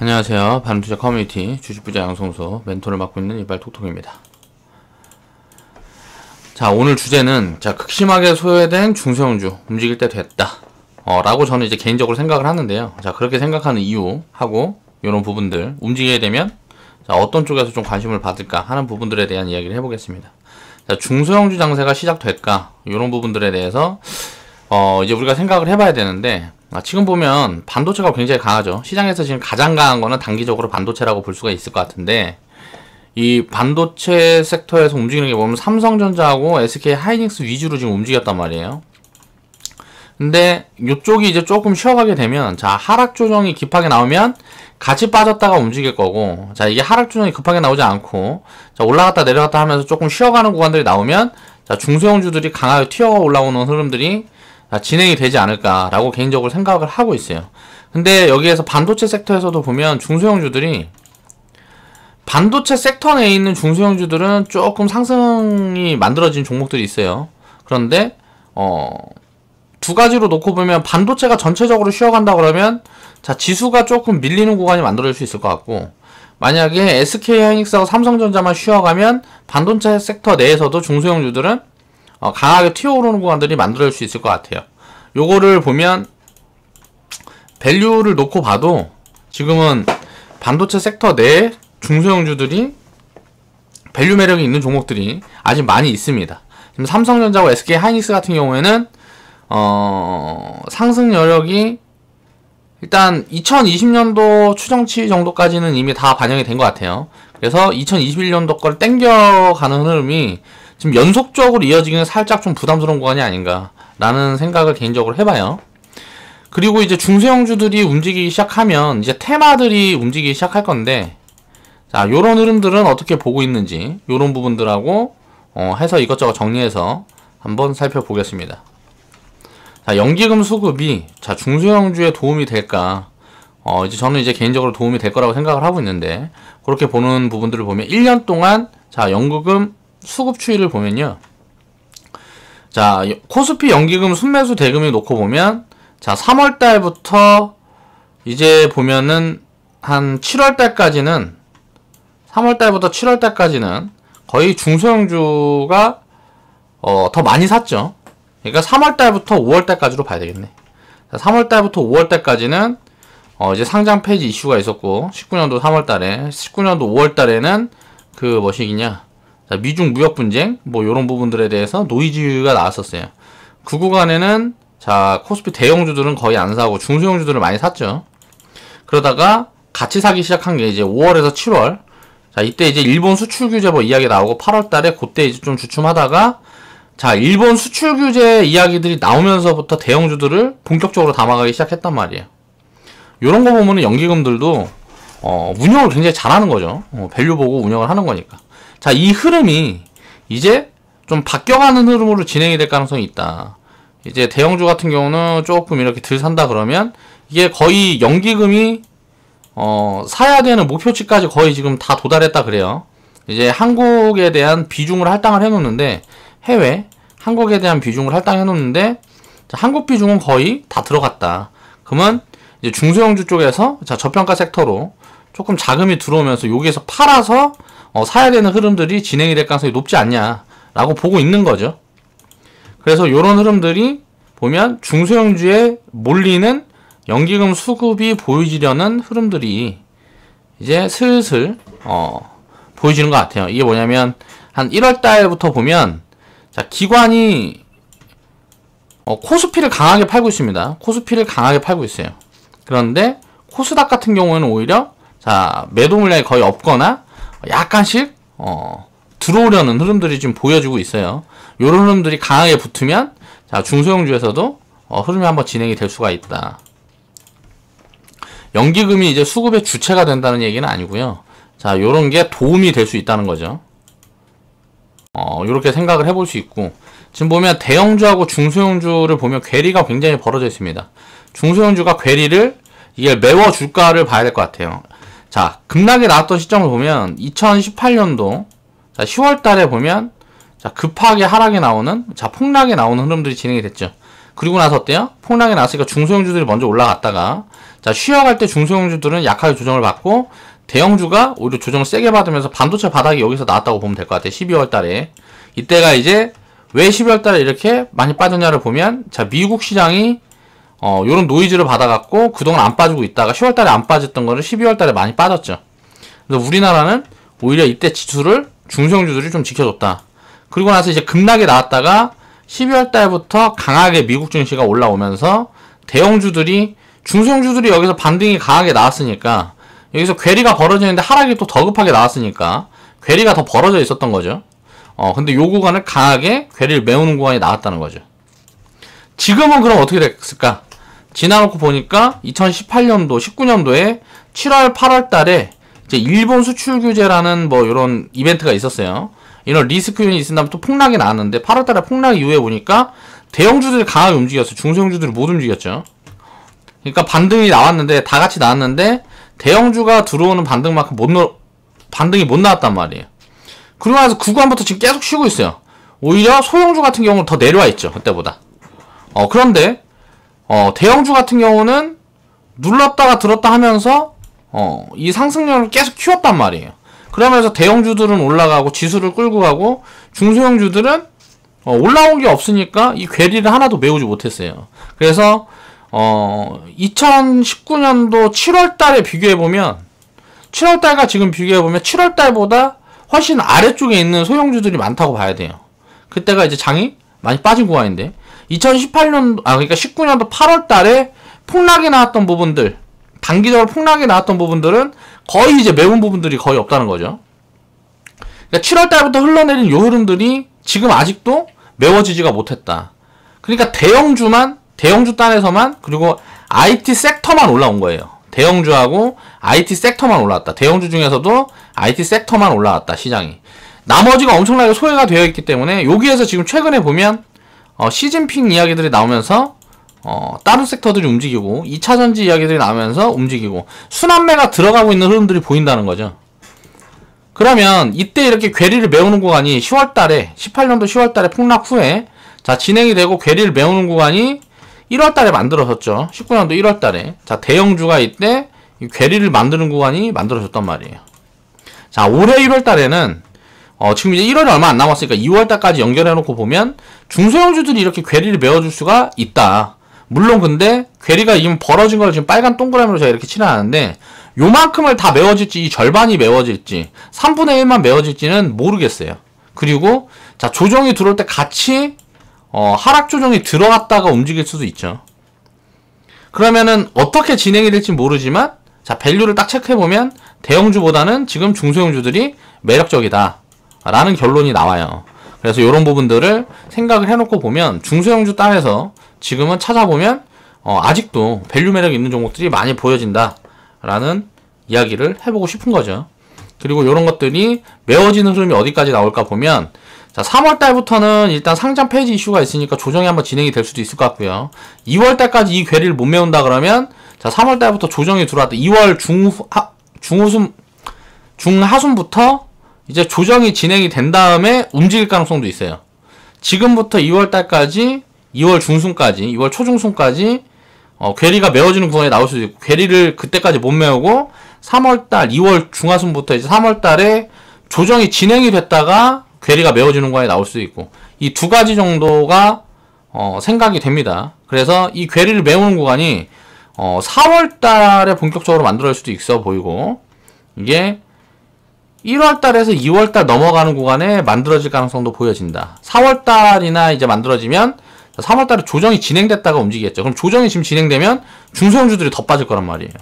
안녕하세요. 바른투자 커뮤니티 주식부자 양성소 멘토를 맡고 있는 이발톡톡입니다. 자, 오늘 주제는 극심하게 소외된 중소형주 움직일 때 됐다 라고 저는 이제 개인적으로 생각을 하는데요. 자, 그렇게 생각하는 이유하고 이런 부분들 움직이게 되면 어떤 쪽에서 좀 관심을 받을까 하는 부분들에 대한 이야기를 해보겠습니다. 자, 중소형주 장세가 시작될까 이런 부분들에 대해서 이제 우리가 생각을 해봐야 되는데, 지금 보면 반도체가 굉장히 강하죠. 시장에서 지금 가장 강한 거는 단기적으로 반도체라고 볼 수가 있을 것 같은데, 이 반도체 섹터에서 움직이는 게 보면 삼성전자하고 SK 하이닉스 위주로 지금 움직였단 말이에요. 근데 이쪽이 이제 조금 쉬어가게 되면, 자, 하락 조정이 급하게 나오면 같이 빠졌다가 움직일 거고, 자, 이게 하락 조정이 급하게 나오지 않고, 자, 올라갔다 내려갔다 하면서 조금 쉬어가는 구간들이 나오면, 자, 중소형주들이 강하게 튀어 올라오는 흐름들이 진행이 되지 않을까라고 개인적으로 생각을 하고 있어요. 근데 여기에서 반도체 섹터에서도 보면 중소형주들이, 반도체 섹터 내에 있는 중소형주들은 조금 상승이 만들어진 종목들이 있어요. 그런데 두 가지로 놓고 보면 반도체가 전체적으로 쉬어간다 그러면, 자, 지수가 조금 밀리는 구간이 만들어질 수 있을 것 같고, 만약에 SK 하이닉스하고 삼성전자만 쉬어가면 반도체 섹터 내에서도 중소형주들은 강하게 튀어오르는 구간들이 만들어질 수 있을 것 같아요. 요거를 보면 밸류를 놓고 봐도 지금은 반도체 섹터 내에 중소형주들이 밸류 매력이 있는 종목들이 아직 많이 있습니다. 지금 삼성전자와 SK 하이닉스 같은 경우에는 상승 여력이 일단 2020년도 추정치 정도까지는 이미 다 반영이 된 것 같아요. 그래서 2021년도 걸 땡겨가는 흐름이 지금 연속적으로 이어지기는 살짝 좀 부담스러운 구간이 아닌가라는 생각을 개인적으로 해봐요. 그리고 이제 중소형주들이 움직이기 시작하면 이제 테마들이 움직이기 시작할 건데, 자, 요런 흐름들은 어떻게 보고 있는지 요런 부분들하고 해서 이것저것 정리해서 한번 살펴보겠습니다. 자, 연기금 수급이 중소형주에 도움이 될까? 이제 저는 이제 개인적으로 도움이 될 거라고 생각을 하고 있는데, 그렇게 보는 부분들을 보면 1년 동안 연기금 수급 추이를 보면요. 자, 코스피 연기금 순매수 대금을 놓고 보면, 자, 3월달부터 이제 보면은 한 7월달까지는, 3월달부터 7월달까지는 거의 중소형주가 더 많이 샀죠. 그러니까 3월달부터 5월달까지로 봐야 되겠네. 자, 3월달부터 5월달까지는 이제 상장 폐지 이슈가 있었고, 19년도 3월달에, 19년도 5월달에는 그 뭐시기냐, 미중 무역 분쟁 뭐 요런 부분들에 대해서 노이즈가 나왔었어요. 그 구간에는 자, 코스피 대형주들은 거의 안 사고 중소형주들을 많이 샀죠. 그러다가 같이 사기 시작한 게 이제 5월에서 7월. 자, 이때 이제 일본 수출 규제 뭐 이야기 나오고 8월 달에 그때 이제 좀 주춤하다가, 자, 일본 수출 규제 이야기들이 나오면서부터 대형주들을 본격적으로 담아가기 시작했단 말이에요. 요런 거 보면은 연기금들도 운영을 굉장히 잘하는 거죠. 밸류 보고 운영을 하는 거니까. 자, 이 흐름이 이제 좀 바뀌어가는 흐름으로 진행이 될 가능성이 있다. 이제 대형주 같은 경우는 조금 이렇게 덜 산다 그러면 이게 거의 연기금이 사야 되는 목표치까지 거의 지금 다 도달했다 그래요. 이제 한국에 대한 비중을 할당을 해놓는데, 해외 한국에 대한 비중을 할당해 놓는데, 한국 비중은 거의 다 들어갔다. 그러면 이제 중소형주 쪽에서 저평가 섹터로 조금 자금이 들어오면서 여기에서 팔아서 사야 되는 흐름들이 진행이 될 가능성이 높지 않냐라고 보고 있는 거죠. 그래서 이런 흐름들이 보면 중소형주에 몰리는 연기금 수급이 보여지려는 흐름들이 이제 슬슬 보여지는 것 같아요. 이게 뭐냐면 한 1월달부터 보면, 자, 기관이 코스피를 강하게 팔고 있습니다. 코스피를 강하게 팔고 있어요. 그런데 코스닥 같은 경우에는 오히려 자, 매도 물량이 거의 없거나 약간씩 들어오려는 흐름들이 지금 보여지고 있어요. 이런 흐름들이 강하게 붙으면, 자, 중소형주에서도 흐름이 한번 진행이 될 수가 있다. 연기금이 이제 수급의 주체가 된다는 얘기는 아니고요. 자, 요런 게 도움이 될 수 있다는 거죠. 요렇게 생각을 해볼 수 있고, 지금 보면 대형주하고 중소형주를 보면 괴리가 굉장히 벌어져 있습니다. 중소형주가 괴리를 이게 메워줄까를 봐야 될 것 같아요. 자, 급락이 나왔던 시점을 보면 2018년도 자, 10월 달에 보면, 자, 급하게 하락이 나오는, 자, 폭락이 나오는 흐름들이 진행이 됐죠. 그리고 나서 어때요? 폭락이 났으니까 중소형주들이 먼저 올라갔다가, 자, 쉬어갈 때 중소형주들은 약하게 조정을 받고 대형주가 오히려 조정을 세게 받으면서 반도체 바닥이 여기서 나왔다고 보면 될 것 같아요. 12월 달에. 이때가 이제 왜 12월 달에 이렇게 많이 빠졌냐를 보면, 자, 미국 시장이 요런 노이즈를 받아갖고 그동안 안 빠지고 있다가 10월 달에 안 빠졌던 거를 12월 달에 많이 빠졌죠. 그래서 우리나라는 오히려 이때 지수를 중소형주들이 좀 지켜줬다. 그리고 나서 이제 급락이 나왔다가 12월 달부터 강하게 미국 증시가 올라오면서 대형주들이, 중소형주들이 여기서 반등이 강하게 나왔으니까, 여기서 괴리가 벌어지는데 하락이 또 더 급하게 나왔으니까 괴리가 더 벌어져 있었던 거죠. 근데 요 구간을 강하게 괴리를 메우는 구간이 나왔다는 거죠. 지금은 그럼 어떻게 됐을까? 지나놓고 보니까 2018년도, 19년도에 7월, 8월 달에 이제 일본 수출 규제라는 뭐 이런 이벤트가 있었어요. 이런 리스크 요인이 있은 다음에 또 폭락이 나왔는데 8월 달에 폭락 이후에 보니까 대형주들이 강하게 움직였어요. 중소형주들이 못 움직였죠. 그러니까 반등이 나왔는데, 다 같이 나왔는데 대형주가 들어오는 반등만큼 반등이 못 나왔단 말이에요. 그러고 나서 구간부터 지금 계속 쉬고 있어요. 오히려 소형주 같은 경우는 더 내려와 있죠, 그때보다. 그런데 대형주 같은 경우는 눌렀다가 들었다 하면서 이 상승률을 계속 키웠단 말이에요. 그러면서 대형주들은 올라가고 지수를 끌고 가고, 중소형주들은 올라온 게 없으니까 이 괴리를 하나도 메우지 못했어요. 그래서 2019년도 7월 달에 비교해보면, 7월 달과 지금 비교해보면 7월 달보다 훨씬 아래쪽에 있는 소형주들이 많다고 봐야 돼요. 그때가 이제 장이 많이 빠진 구간인데, 2018년도, 그러니까 19년도 8월 달에 폭락이 나왔던 부분들, 단기적으로 폭락이 나왔던 부분들은 거의 이제 매운 부분들이 거의 없다는 거죠. 그러니까 7월 달부터 흘러내린 요 흐름들이 지금 아직도 메워지지가 못했다. 그러니까 대형주 단에서만, 그리고 IT 섹터만 올라온 거예요. 대형주하고 IT 섹터만 올라왔다. 대형주 중에서도 IT 섹터만 올라왔다, 시장이. 나머지가 엄청나게 소외가 되어 있기 때문에, 여기에서 지금 최근에 보면 시진핑 이야기들이 나오면서 다른 섹터들이 움직이고, 2차전지 이야기들이 나오면서 움직이고, 순환매가 들어가고 있는 흐름들이 보인다는 거죠. 그러면 이때 이렇게 괴리를 메우는 구간이 10월달에, 18년도 10월달에 폭락 후에 자, 진행이 되고 괴리를 메우는 구간이 1월달에 만들어졌죠. 19년도 1월달에. 자, 대형주가 이때 이 괴리를 만드는 구간이 만들어졌단 말이에요. 자, 올해 1월달에는 지금 이제 1월이 얼마 안 남았으니까 2월달까지 연결해놓고 보면 중소형주들이 이렇게 괴리를 메워줄 수가 있다. 물론 근데 괴리가 지금 벌어진 걸 지금 빨간 동그라미로 제가 이렇게 칠해놨는데, 요만큼을 다 메워질지, 이 절반이 메워질지, 3분의 1만 메워질지는 모르겠어요. 그리고 자, 조정이 들어올 때 같이 하락 조정이 들어갔다가 움직일 수도 있죠. 그러면은 어떻게 진행이 될지 모르지만, 자, 밸류를 딱 체크해보면 대형주보다는 지금 중소형주들이 매력적이다 라는 결론이 나와요. 그래서 이런 부분들을 생각을 해놓고 보면 중소형주 땅에서 지금은 찾아보면 아직도 밸류 매력 있는 종목들이 많이 보여진다 라는 이야기를 해보고 싶은 거죠. 그리고 이런 것들이 메워지는 흐름이 어디까지 나올까 보면, 자, 3월달부터는 일단 상장 폐지 이슈가 있으니까 조정이 한번 진행이 될 수도 있을 것 같고요. 2월달까지 이 괴리를 못 메운다 그러면, 자, 3월달부터 조정이 들어왔다. 2월 중하순부터 이제 조정이 진행이 된 다음에 움직일 가능성도 있어요. 지금부터 2월달까지, 2월 중순까지, 2월 초중순까지 괴리가 메워지는 구간이 나올 수도 있고, 괴리를 그때까지 못 메우고 3월달, 2월 중하순부터 이제 3월달에 조정이 진행이 됐다가 괴리가 메워지는 구간이 나올 수도 있고, 이 두 가지 정도가 생각이 됩니다. 그래서 이 괴리를 메우는 구간이 4월달에 본격적으로 만들어질 수도 있어 보이고, 이게 1월달에서 2월달 넘어가는 구간에 만들어질 가능성도 보여진다. 4월달이나 이제 만들어지면 3월달에 조정이 진행됐다가 움직이겠죠. 그럼 조정이 지금 진행되면 중소형주들이 더 빠질 거란 말이에요.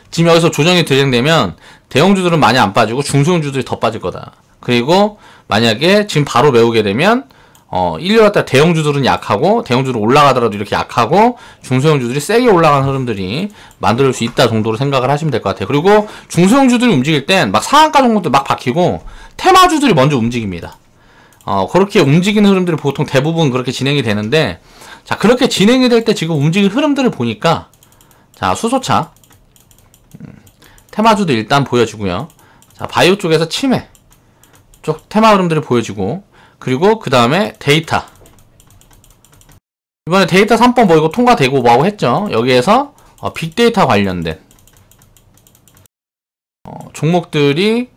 지금 여기서 조정이 진행되면 대형주들은 많이 안 빠지고 중소형주들이 더 빠질 거다. 그리고 만약에 지금 바로 메우게 되면 1, 2월달 대형주들은 약하고, 대형주들 올라가더라도 이렇게 약하고, 중소형주들이 세게 올라가는 흐름들이 만들 수 있다 정도로 생각을 하시면 될 것 같아요. 그리고 중소형주들이 움직일 땐 막 상한가 종목들 막 박히고 테마주들이 먼저 움직입니다. 그렇게 움직이는 흐름들이 보통 대부분 그렇게 진행이 되는데, 자, 그렇게 진행이 될 때 지금 움직일 흐름들을 보니까, 자, 수소차 테마주도 일단 보여지고요. 자, 바이오 쪽에서 치매 쪽 테마 흐름들이 보여지고, 그리고 그 다음에 데이터, 이번에 데이터 3번 뭐 이거 통과되고 뭐하고 했죠. 여기에서 빅데이터 관련된 종목들이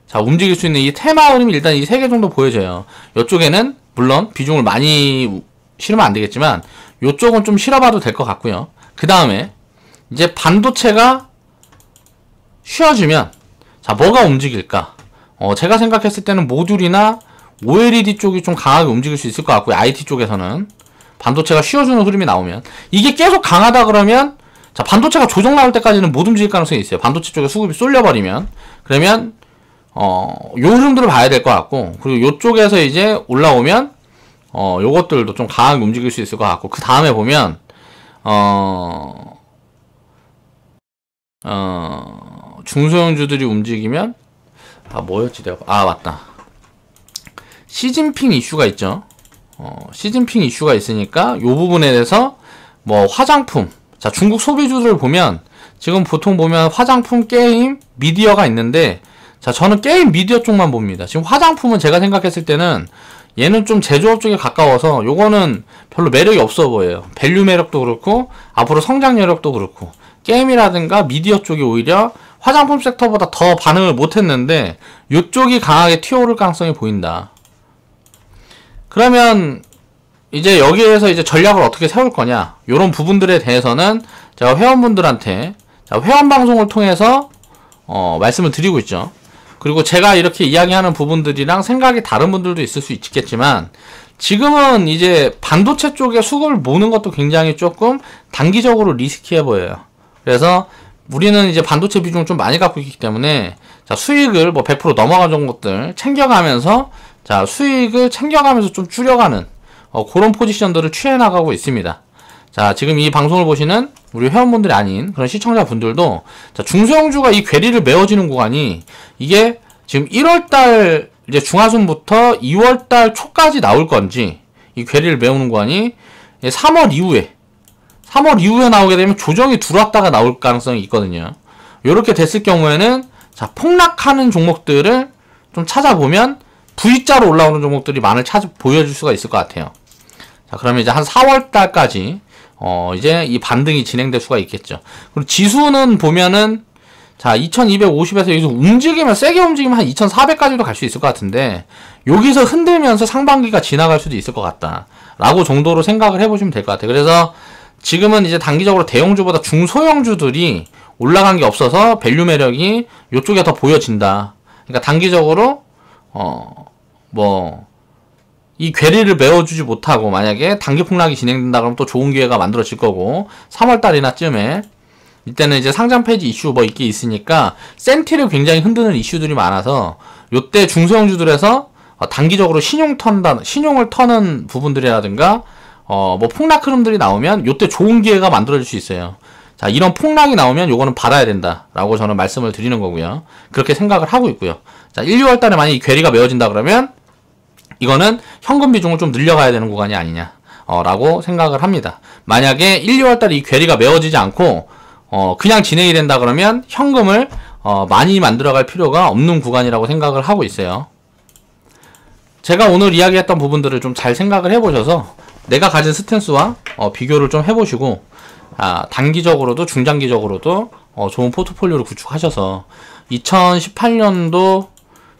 자 움직일 수 있는 이 테마 흐름이 일단 이 3개 정도 보여져요. 이쪽에는 물론 비중을 많이 실으면 안 되겠지만 이쪽은 좀 실어봐도 될 것 같고요. 그 다음에 이제 반도체가 쉬어지면 자 뭐가 움직일까? 제가 생각했을 때는 모듈이나 OLED 쪽이 좀 강하게 움직일 수 있을 것 같고요. IT 쪽에서는 반도체가 쉬어주는 흐름이 나오면 이게 계속 강하다 그러면 자 반도체가 조정 나올 때까지는 못 움직일 가능성이 있어요. 반도체 쪽에 수급이 쏠려버리면 그러면 요 흐름들을 봐야 될 것 같고 그리고 요쪽에서 이제 올라오면 요것들도 좀 강하게 움직일 수 있을 것 같고 그 다음에 보면 중소형주들이 움직이면 뭐였지 내가 맞다 시진핑 이슈가 있죠. 시진핑 이슈가 있으니까 요 부분에 대해서 뭐 화장품 자 중국 소비주들을 보면 지금 보통 보면 화장품, 게임, 미디어가 있는데 자 저는 게임 미디어 쪽만 봅니다. 지금 화장품은 제가 생각했을 때는 얘는 좀 제조업 쪽에 가까워서 요거는 별로 매력이 없어 보여요. 밸류 매력도 그렇고 앞으로 성장 여력도 그렇고 게임이라든가 미디어 쪽이 오히려 화장품 섹터보다 더 반응을 못했는데 요쪽이 강하게 튀어오를 가능성이 보인다. 그러면 이제 여기에서 이제 전략을 어떻게 세울 거냐 요런 부분들에 대해서는 제가 회원분들한테 회원 방송을 통해서 말씀을 드리고 있죠. 그리고 제가 이렇게 이야기하는 부분들이랑 생각이 다른 분들도 있을 수 있겠지만 지금은 이제 반도체 쪽에 수급을 모으는 것도 굉장히 조금 단기적으로 리스키해 보여요. 그래서 우리는 이제 반도체 비중을 좀 많이 갖고 있기 때문에 자 수익을 뭐 100% 넘어간 것들 챙겨가면서 자 수익을 챙겨가면서 좀 줄여가는 그런 포지션들을 취해 나가고 있습니다. 자 지금 이 방송을 보시는 우리 회원분들이 아닌 그런 시청자분들도 자 중소형주가 이 괴리를 메워지는 구간이 이게 지금 1월달 이제 중하순부터 2월달 초까지 나올 건지 이 괴리를 메우는 구간이 3월 이후에 나오게 되면 조정이 들어왔다가 나올 가능성이 있거든요. 이렇게 됐을 경우에는 자 폭락하는 종목들을 좀 찾아보면 V자로 올라오는 종목들이 많이 보여줄 수가 있을 것 같아요. 자 그러면 이제 한 4월달까지 이제 이 반등이 진행될 수가 있겠죠. 그리고 지수는 보면은 자 2250에서 여기서 움직이면 세게 움직이면 한 2400까지도 갈 수 있을 것 같은데 여기서 흔들면서 상반기가 지나갈 수도 있을 것 같다 라고 정도로 생각을 해보시면 될 것 같아요. 그래서 지금은 이제 단기적으로 대형주보다 중소형주들이 올라간 게 없어서 밸류 매력이 이쪽에 더 보여진다. 그러니까 단기적으로 이 괴리를 메워주지 못하고 만약에 단기 폭락이 진행된다 그러면 또 좋은 기회가 만들어질 거고 3월달이나 쯤에 이때는 이제 상장 폐지 이슈 뭐 있게 있으니까 센티를 굉장히 흔드는 이슈들이 많아서 요때 중소형주들에서 단기적으로 신용을 터는 부분들이라든가 뭐 폭락 흐름들이 나오면 요때 좋은 기회가 만들어질 수 있어요. 자 이런 폭락이 나오면 요거는 받아야 된다 라고 저는 말씀을 드리는 거고요. 그렇게 생각을 하고 있고요. 자 1, 2월달에 만약 이 괴리가 메워진다 그러면 이거는 현금 비중을 좀 늘려가야 되는 구간이 아니냐 라고 생각을 합니다. 만약에 1, 2월달에 이 괴리가 메워지지 않고 그냥 진행이 된다 그러면 현금을 많이 만들어갈 필요가 없는 구간이라고 생각을 하고 있어요. 제가 오늘 이야기했던 부분들을 좀 잘 생각을 해보셔서 내가 가진 스탠스와 비교를 좀 해보시고 단기적으로도 중장기적으로도 좋은 포트폴리오를 구축하셔서 2018년도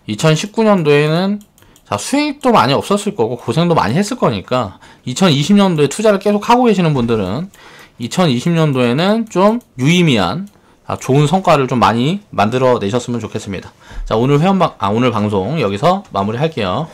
2019년도에는 자 수익도 많이 없었을 거고 고생도 많이 했을 거니까 2020년도에 투자를 계속 하고 계시는 분들은 2020년도에는 좀 유의미한 좋은 성과를 좀 많이 만들어 내셨으면 좋겠습니다. 자 오늘 오늘 방송 여기서 마무리 할게요.